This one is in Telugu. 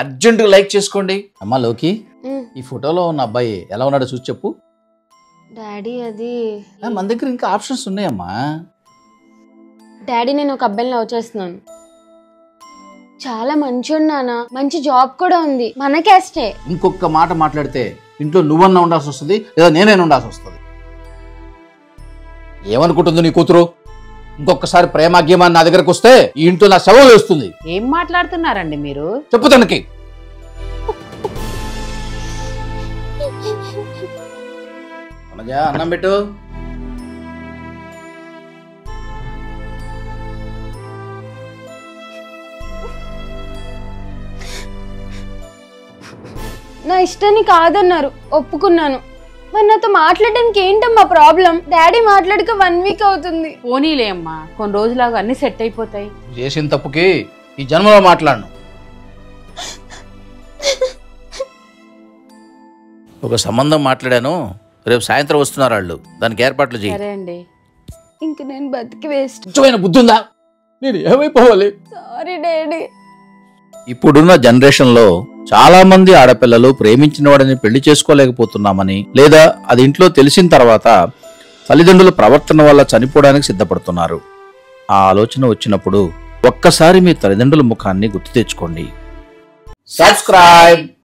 అర్జెంటుగా లైక్ చేసుకోండి. అమ్మా లోకి, ఈ ఫోటోలో ఉన్న అబ్బాయి ఎలా ఉన్నాడో చూసి చెప్పు. డాడీ అది మన దగ్గర ఇంకా ఆప్షన్స్ ఉన్నాయమ్మా. డాడీ నేను ఒక అబ్బాయిని లవ్ చేస్తున్నాను. చాలా మంచోడు నాన్న, మంచి జాబ్ కూడా ఉంది, మన క్యాస్టే. ఇంకొక మాట మాట్లాడితే ఇంట్లో నువ్వన్నా ఉండాల్సి వస్తుంది, లేదా నేనైనా ఉండాల్సి వస్తుంది. ఏమనుకుంటుంది నీ కూతురు? ఇంకొకసారి ప్రేమాగ్యమాన్ని నా దగ్గరకు వస్తే ఈ ఇంట్లో నా శవం వేస్తుంది. ఏం మాట్లాడుతున్నారండి మీరు? చెప్పు తనకి. అన్నం పెట్టు. నా ఇష్టాన్ని కాదన్నారు, ఒప్పుకున్నాను. మరి నాతో మాట్లాడడానికి ఏంటమ్మా ప్రాబ్లం? డాడీ మాట్లాడక 1 వీక్ అవుతుంది. పోనీలే అమ్మా, కొన్ని రోజులాగా అన్ని సెట్ అయిపోతాయి. చేసిన తప్పుకి ఈ జన్మలో మాట్లాడను. ఒక సంబంధం మాట్లాడాను, రేపు సాయంత్రం వస్తున్నారు వాళ్ళు, దానికి ఏర్పాట్లు చేయి. సరే అండి. ఇంక నేను బతికి వేస్ట్. కొంచెమైన బుద్ధి ఉందా? నేను ఏమైపోవాలి? Sorry daddy. ఇప్పుడున్న జనరేషన్లో చాలా మంది ఆడపిల్లలు ప్రేమించిన వాడిని పెళ్లి చేసుకోలేకపోతున్నామని, లేదా అది ఇంట్లో తెలిసిన తర్వాత తల్లిదండ్రుల ప్రవర్తన వల్ల చనిపోవడానికి సిద్ధపడుతున్నారు. ఆ ఆలోచన వచ్చినప్పుడు ఒక్కసారి మీ తల్లిదండ్రుల ముఖాన్ని గుర్తు తెచ్చుకోండి. సబ్స్క్రైబ్.